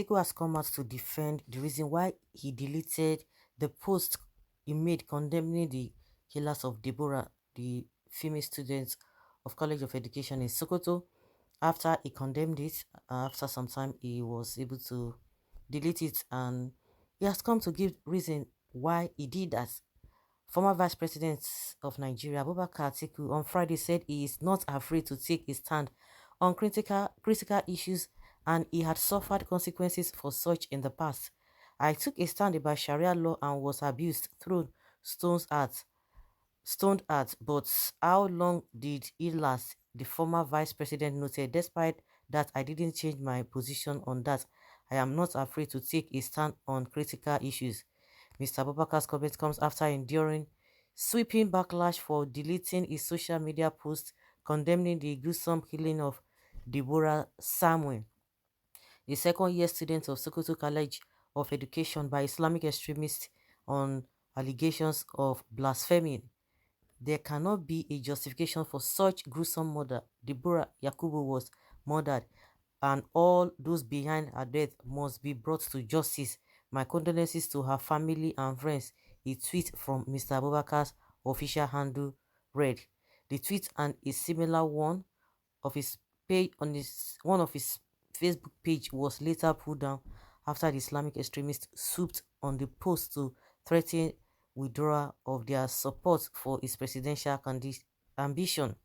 Atiku has come out to defend the reason why he deleted the post he made condemning the killers of Deborah, the female student of College of Education in Sokoto. After he condemned it, after some time, he was able to delete it, and he has come to give reason why he did that. Former Vice President of Nigeria, Abubakar Atiku, on Friday said he is not afraid to take a stand on critical issues, and he had suffered consequences for such in the past. I took a stand about Sharia law and was abused, thrown stones at, stoned at, but how long did it last? The former vice president noted. Despite that, I didn't change my position on that. I am not afraid to take a stand on critical issues. Mr. Abubakar's comment comes after enduring sweeping backlash for deleting his social media post condemning the gruesome killing of Deborah Samuel, a second-year student of Sokoto College of Education, by Islamic extremists on allegations of blasphemy. There cannot be a justification for such gruesome murder. Deborah Yakubu was murdered, and all those behind her death must be brought to justice. My condolences to her family and friends. A tweet from Mr. Abubakar's official handle read. The tweet and a similar one of his page on one of his Facebook page was later pulled down after the Islamic extremists swooped on the post to threaten withdrawal of their support for his presidential ambition.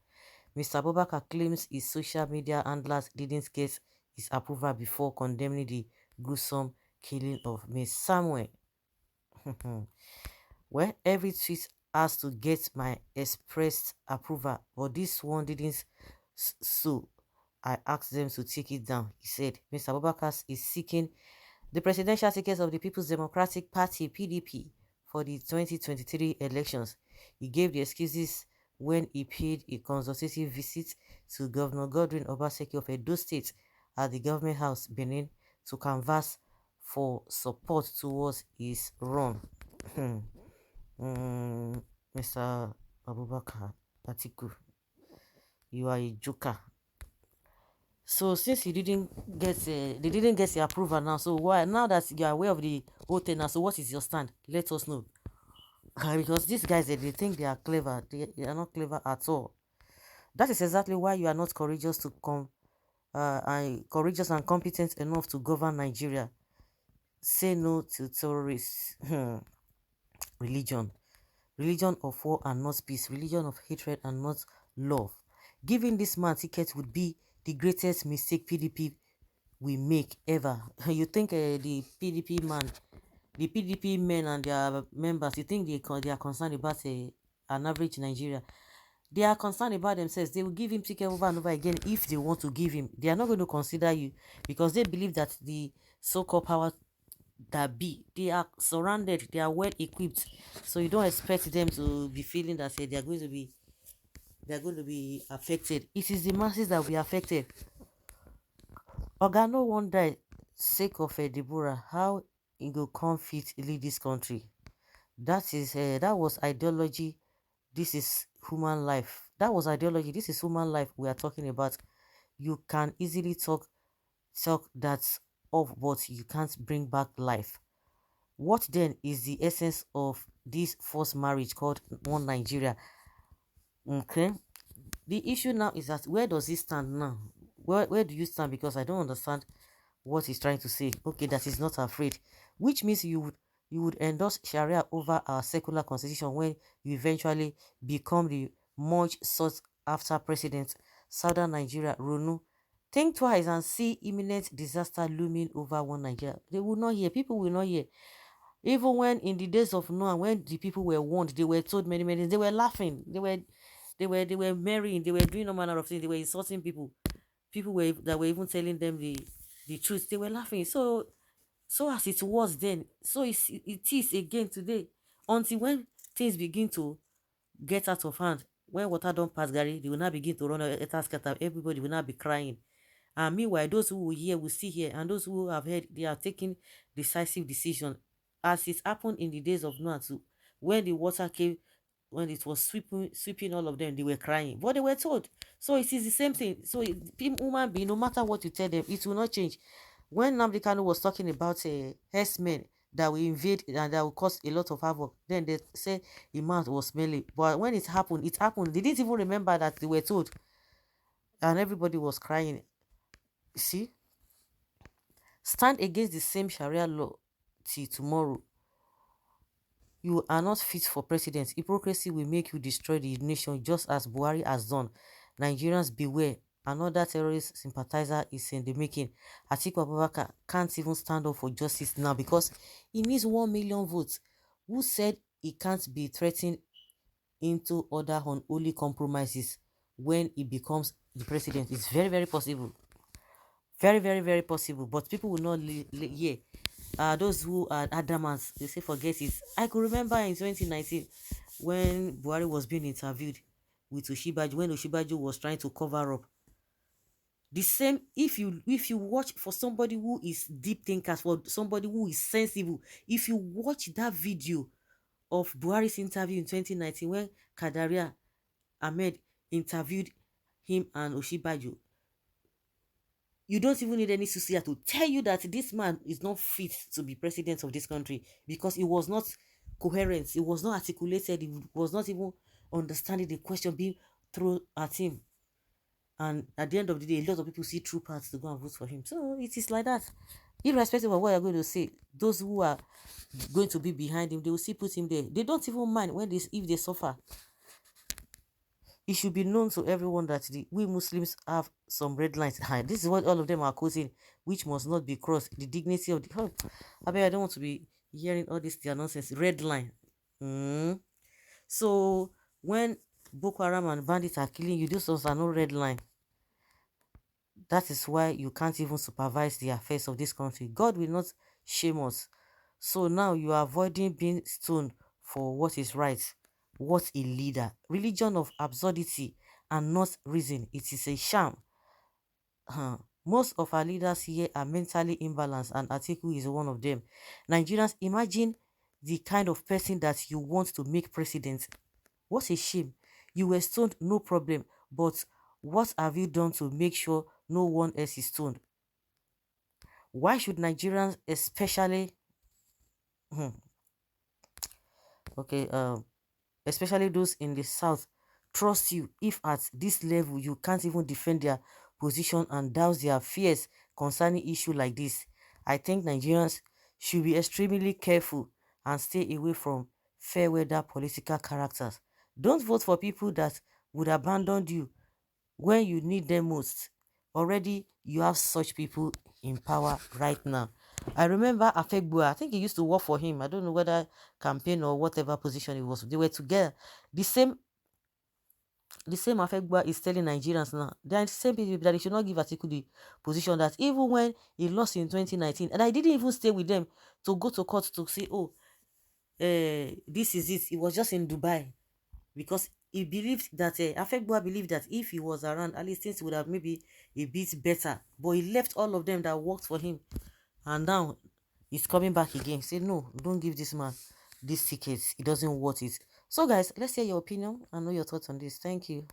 Mr. Abubakar claims his social media handlers didn't get his approval before condemning the gruesome killing of Miss Samuel. Well, every tweet has to get my expressed approval, but this one didn't, so I asked them to take it down, he said. Mr. Abubakar is seeking the presidential ticket of the People's Democratic Party, PDP, for the 2023 elections. He gave the excuses when he paid a consultative visit to Governor Godwin Obaseki of Edo State at the Government House, Benin, to canvass for support towards his run. Mr. Abubakar Atiku, you are a joker. So since you didn't get they didn't get your approval now, so why now that you are aware of the whole thing now, so what is your stand? Let us know. Because these guys, they think they are clever. They are not clever at all. That is exactly why you are not courageous to courageous and competent enough to govern Nigeria. Say no to terrorists. Religion of war and not peace, religion of hatred and not love. Giving this man ticket would be the greatest mistake PDP will make ever. You think the PDP men and their members, you think they are concerned about an average Nigeria? They are concerned about themselves. They will give him ticket over and over again if they want to give him. They are not going to consider you because they believe that the so-called power that be, they are surrounded, they are well equipped, so you don't expect them to be feeling that they are going to be affected. It is the masses that will be affected. Oga no one die sake of a Deborah. How he go come fit lead this country? That was ideology. This is human life. That was ideology. This is human life we are talking about. You can easily talk that off, but you can't bring back life. What then is the essence of this forced marriage called One Nigeria? Okay, the issue now is that where does he stand now? Where do you stand? Because I don't understand what he's trying to say. Okay, that he's not afraid, which means you would endorse Sharia over our secular constitution when you eventually become the much sought after president. Southern Nigeria, Ronu, think twice and see imminent disaster looming over One Nigeria. They will not hear. People will not hear. Even when in the days of Noah, when the people were warned, they were told many things, they were laughing, they were marrying, they were doing all manner of things, they were insulting people. People that were even telling them the truth, they were laughing. So as it was then, so it is again today. Until when things begin to get out of hand, when water don't pass Gary, they will not begin to run scatter, everybody will not be crying. And meanwhile, those who will hear will see here, and those who have heard, they are taking decisive decision, as it happened in the days of Noah too. When the water came, when it was sweeping all of them, they were crying, but they were told. So it is the same thing. So human being, no matter what you tell them, it will not change. When Nnamdi Kanu was talking about herdsmen that will invade and that will cause a lot of havoc, then they said the mouth was smelly. But when it happened, it happened. They didn't even remember that they were told, and everybody was crying. See, stand against the same Sharia law till tomorrow. You are not fit for president. Hypocrisy will make you destroy the nation just as Buhari has done. Nigerians beware. Another terrorist sympathizer is in the making. Atiku Abubakar can't even stand up for justice now because he needs 1 million votes. Who said he can't be threatened into other unholy compromises when he becomes the president? It's very, very possible. Very, very, very possible. But people will not hear. Those who are adamant, they say forget it. I could remember in 2019 when Buhari was being interviewed with Osinbajo, when Osinbajo was trying to cover up. The same, if you watch, for somebody who is deep thinkers, for somebody who is sensible, if you watch that video of Buhari's interview in 2019 when Kadaria Ahmed interviewed him and Osinbajo, you don't even need any Susia to tell you that this man is not fit to be president of this country because he was not coherent, he was not articulated, he was not even understanding the question being thrown at him. And at the end of the day, a lot of people see true paths to go and vote for him. So it is like that. Irrespective of what you're going to say, those who are going to be behind him, they will still put him there. They don't even mind when if they suffer. It should be known to everyone that we Muslims have some red lines. This is what all of them are quoting, which must not be crossed. The dignity of the... Oh, I don't want to be hearing all this their nonsense. Red line. So, when Boko Haram and bandits are killing you, those ones are no red line. That is why you can't even supervise the affairs of this country. God will not shame us. So now you are avoiding being stoned for what is right. What a leader. Religion of absurdity and not reason. It is a sham. Most of our leaders here are mentally imbalanced and Atiku is one of them. Nigerians, imagine the kind of person that you want to make president. What a shame. You were stoned, no problem. But what have you done to make sure no one else is stoned? Why should Nigerians especially... okay, especially those in the south, trust you if at this level you can't even defend their position and douse their fears concerning issue like this? I think Nigerians should be extremely careful and stay away from fair weather political characters. Don't vote for people that would abandon you when you need them most. Already, you have such people in power right now. I remember Afegbua, I think he used to work for him. I don't know whether campaign or whatever position it was. They were together. The same Afegbua is telling Nigerians now. They are the same people that they should not give Atiku the position that even when he lost in 2019, and I didn't even stay with them to go to court to say, oh, this is it. It was just in Dubai. Because he believed that Afegbua believed that if he was around, at least things would have maybe a bit better. But he left all of them that worked for him, and now he's coming back again. Say no, don't give this man these tickets. He doesn't want it. So guys, let's hear your opinion and know your thoughts on this. Thank you.